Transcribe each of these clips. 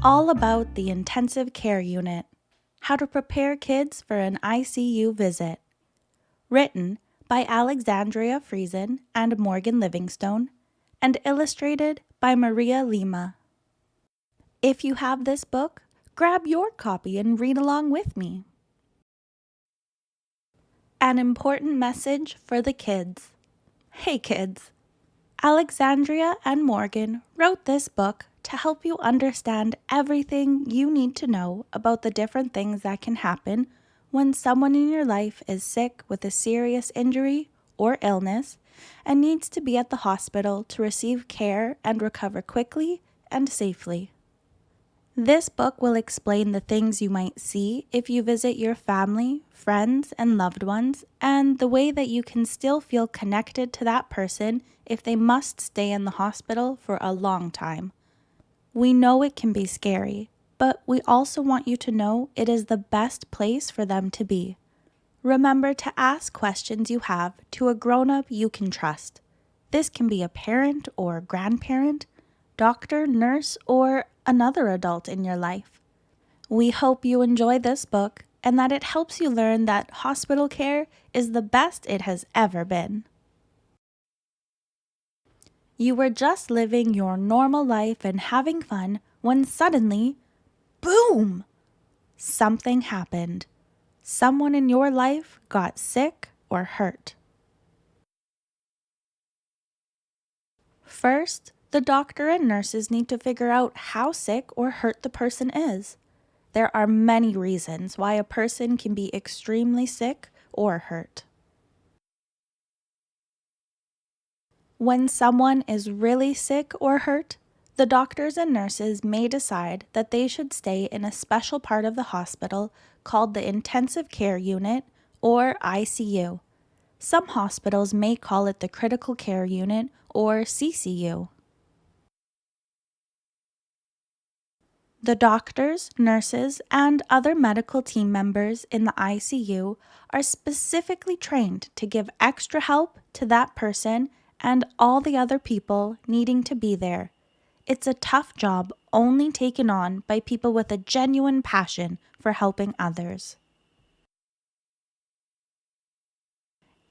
all about the intensive care unit, how to prepare kids for an ICU visit. Written by Alexandria Friesen and Morgan Livingstone, and illustrated by Maria Lima. If you have this book, grab your copy and read along with me. An important message for the kids. Hey kids! Alexandria and Morgan wrote this book to help you understand everything you need to know about the different things that can happen when someone in your life is sick with a serious injury or illness and needs to be at the hospital to receive care and recover quickly and safely. This book will explain the things you might see if you visit your family, friends, and loved ones, and the way that you can still feel connected to that person if they must stay in the hospital for a long time. We know it can be scary, but we also want you to know it is the best place for them to be. Remember to ask questions you have to a grown-up you can trust. This can be a parent or grandparent, doctor, nurse, or another adult in your life. We hope you enjoy this book and that it helps you learn that hospital care is the best it has ever been. You were just living your normal life and having fun when suddenly, boom! Something happened. Someone in your life got sick or hurt. First, the doctor and nurses need to figure out how sick or hurt the person is. There are many reasons why a person can be extremely sick or hurt. When someone is really sick or hurt, the doctors and nurses may decide that they should stay in a special part of the hospital called the Intensive Care Unit, or ICU. Some hospitals may call it the Critical Care Unit, or CCU. The doctors, nurses, and other medical team members in the ICU are specifically trained to give extra help to that person and all the other people needing to be there. It's a tough job only taken on by people with a genuine passion for helping others.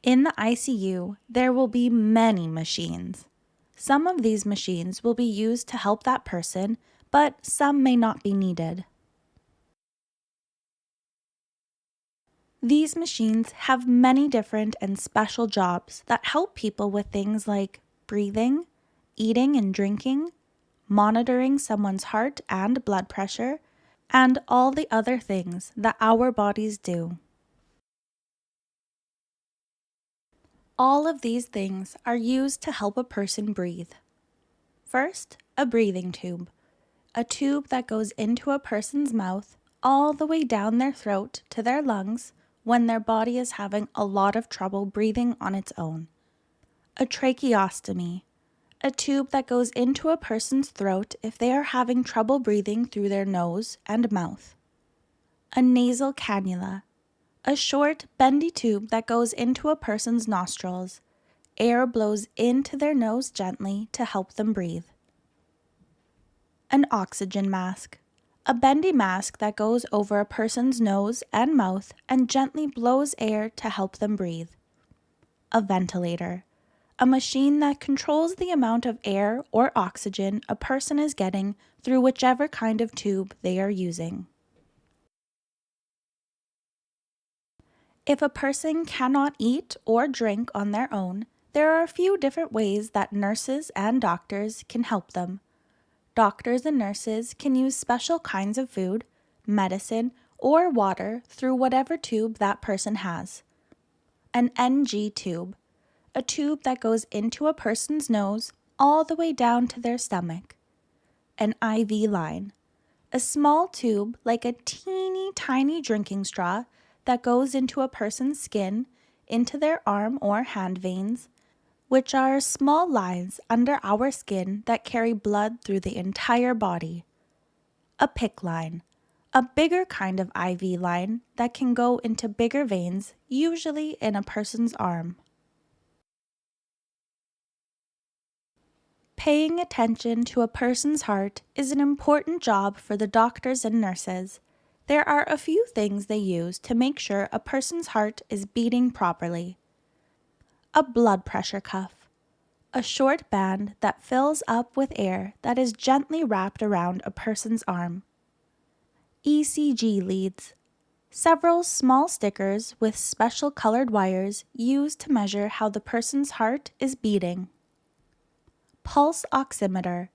In the ICU, there will be many machines. Some of these machines will be used to help that person, but some may not be needed. These machines have many different and special jobs that help people with things like breathing, eating and drinking, monitoring someone's heart and blood pressure, and all the other things that our bodies do. All of these things are used to help a person breathe. First, a breathing tube. A tube that goes into a person's mouth all the way down their throat to their lungs when their body is having a lot of trouble breathing on its own. A tracheostomy. A tube that goes into a person's throat if they are having trouble breathing through their nose and mouth. A nasal cannula. A short, bendy tube that goes into a person's nostrils. Air blows into their nose gently to help them breathe. An oxygen mask. A bendy mask that goes over a person's nose and mouth and gently blows air to help them breathe. A ventilator. A machine that controls the amount of air or oxygen a person is getting through whichever kind of tube they are using. If a person cannot eat or drink on their own, there are a few different ways that nurses and doctors can help them. Doctors and nurses can use special kinds of food, medicine, or water through whatever tube that person has. An NG tube, a tube that goes into a person's nose all the way down to their stomach. An IV line, a small tube like a teeny tiny drinking straw that goes into a person's skin, into their arm or hand veins, which are small lines under our skin that carry blood through the entire body. A PICC line, a bigger kind of IV line that can go into bigger veins, usually in a person's arm. Paying attention to a person's heart is an important job for the doctors and nurses. There are a few things they use to make sure a person's heart is beating properly. A blood pressure cuff, a short band that fills up with air that is gently wrapped around a person's arm. ECG leads, several small stickers with special colored wires used to measure how the person's heart is beating. Pulse oximeter,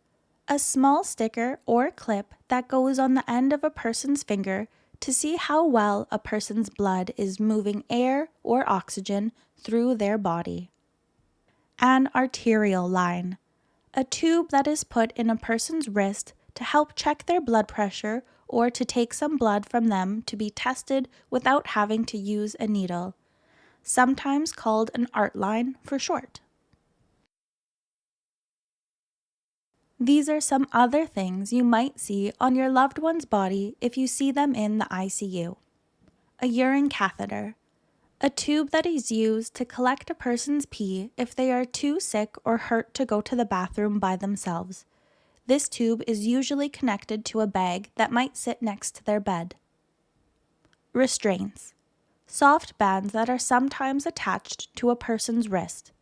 a small sticker or clip that goes on the end of a person's finger to see how well a person's blood is moving air or oxygen through their body. An arterial line, a tube that is put in a person's wrist to help check their blood pressure or to take some blood from them to be tested without having to use a needle, sometimes called an art line for short. These are some other things you might see on your loved one's body if you see them in the ICU. A urine catheter, a tube that is used to collect a person's pee if they are too sick or hurt to go to the bathroom by themselves. This tube is usually connected to a bag that might sit next to their bed. Restraints, soft bands that are sometimes attached to a person's wrist.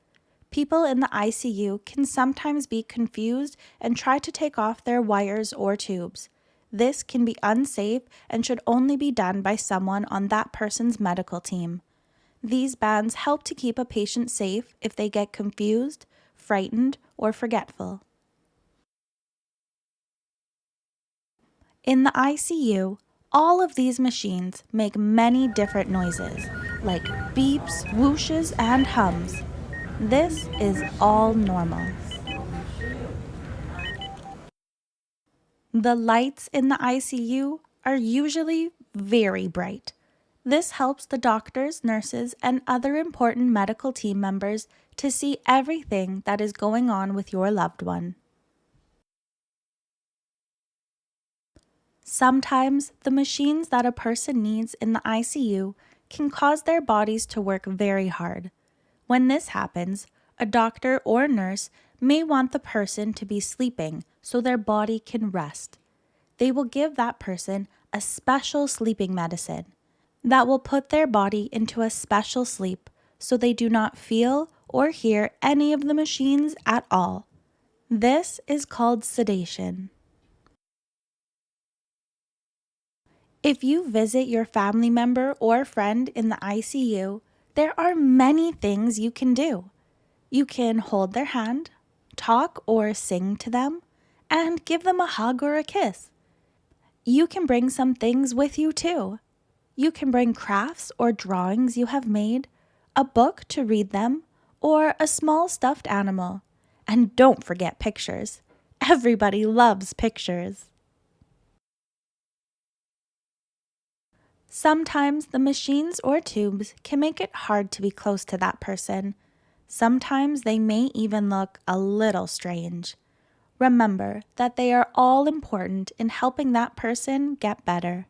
People in the ICU can sometimes be confused and try to take off their wires or tubes. This can be unsafe and should only be done by someone on that person's medical team. These bands help to keep a patient safe if they get confused, frightened, or forgetful. In the ICU, all of these machines make many different noises, like beeps, whooshes, and hums. This is all normal. The lights in the ICU are usually very bright. This helps the doctors, nurses, and other important medical team members to see everything that is going on with your loved one. Sometimes the machines that a person needs in the ICU can cause their bodies to work very hard. When this happens, a doctor or nurse may want the person to be sleeping so their body can rest. They will give that person a special sleeping medicine that will put their body into a special sleep so they do not feel or hear any of the machines at all. This is called sedation. If you visit your family member or friend in the ICU, there are many things you can do. You can hold their hand, talk or sing to them, and give them a hug or a kiss. You can bring some things with you too. You can bring crafts or drawings you have made, a book to read them, or a small stuffed animal. And don't forget pictures. Everybody loves pictures. Sometimes the machines or tubes can make it hard to be close to that person. Sometimes they may even look a little strange. Remember that they are all important in helping that person get better.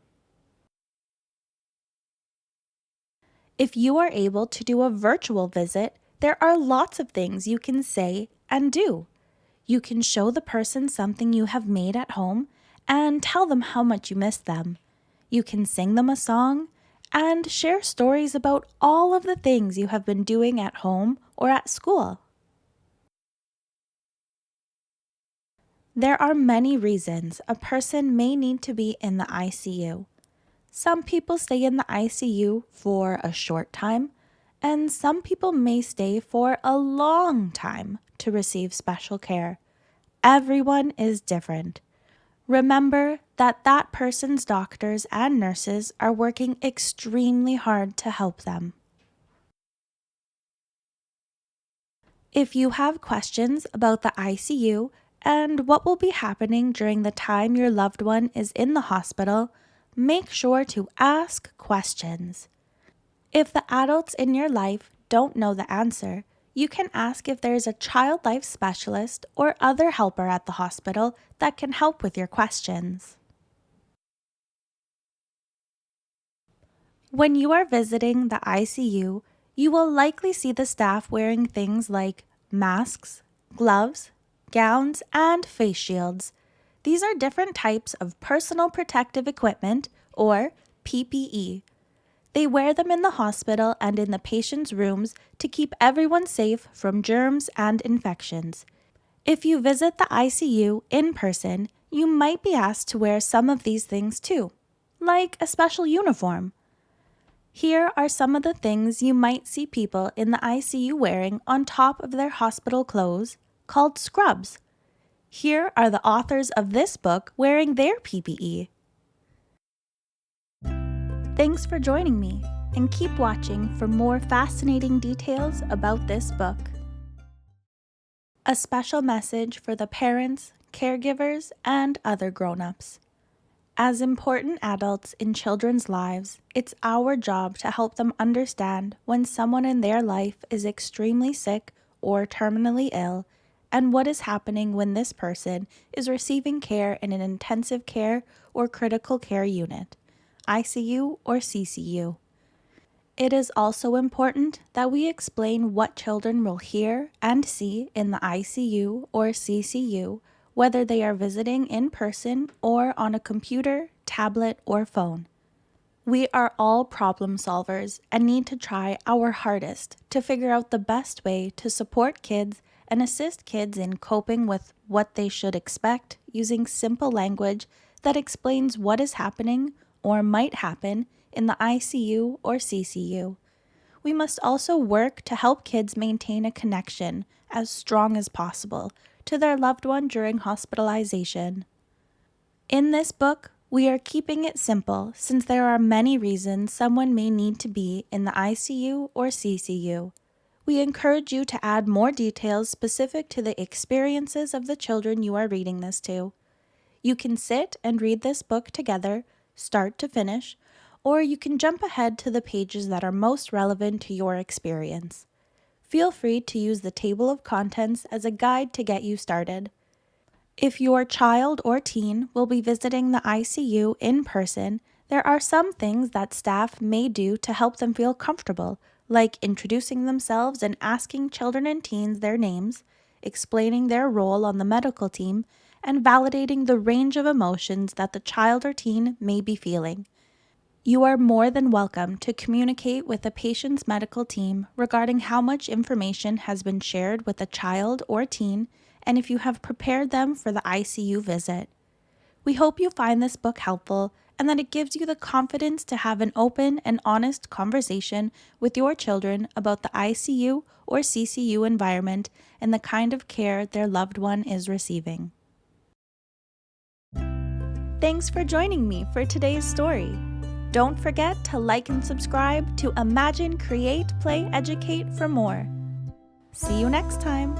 If you are able to do a virtual visit, there are lots of things you can say and do. You can show the person something you have made at home and tell them how much you miss them. You can sing them a song and share stories about all of the things you have been doing at home or at school. There are many reasons a person may need to be in the ICU. Some people stay in the ICU for a short time, and some people may stay for a long time to receive special care. Everyone is different. Remember that that person's doctors and nurses are working extremely hard to help them. If you have questions about the ICU and what will be happening during the time your loved one is in the hospital, make sure to ask questions. If the adults in your life don't know the answer, you can ask if there's a child life specialist or other helper at the hospital that can help with your questions. When you are visiting the ICU, you will likely see the staff wearing things like masks, gloves, gowns, and face shields. These are different types of personal protective equipment, or PPE. They wear them in the hospital and in the patient's rooms to keep everyone safe from germs and infections. If you visit the ICU in person, you might be asked to wear some of these things too, like a special uniform. Here are some of the things you might see people in the ICU wearing on top of their hospital clothes, called scrubs. Here are the authors of this book wearing their PPE. Thanks for joining me, and keep watching for more fascinating details about this book. A special message for the parents, caregivers, and other grown-ups. As important adults in children's lives, it's our job to help them understand when someone in their life is extremely sick or terminally ill, and what is happening when this person is receiving care in an intensive care or critical care unit, ICU or CCU. It is also important that we explain what children will hear and see in the ICU or CCU, whether they are visiting in person or on a computer, tablet, or phone. We are all problem solvers and need to try our hardest to figure out the best way to support kids and assist kids in coping with what they should expect using simple language that explains what is happening or might happen in the ICU or CCU. We must also work to help kids maintain a connection as strong as possible to their loved one during hospitalization. In this book, we are keeping it simple since there are many reasons someone may need to be in the ICU or CCU. We encourage you to add more details specific to the experiences of the children you are reading this to. You can sit and read this book together, start to finish, or you can jump ahead to the pages that are most relevant to your experience. Feel free to use the table of contents as a guide to get you started. If your child or teen will be visiting the ICU in person, there are some things that staff may do to help them feel comfortable, like introducing themselves and asking children and teens their names, explaining their role on the medical team, and validating the range of emotions that the child or teen may be feeling. You are more than welcome to communicate with the patient's medical team regarding how much information has been shared with the child or teen and if you have prepared them for the ICU visit. We hope you find this book helpful and that it gives you the confidence to have an open and honest conversation with your children about the ICU or CCU environment and the kind of care their loved one is receiving. Thanks for joining me for today's story. Don't forget to like and subscribe to Imagine, Create, Play, Educate for more. See you next time.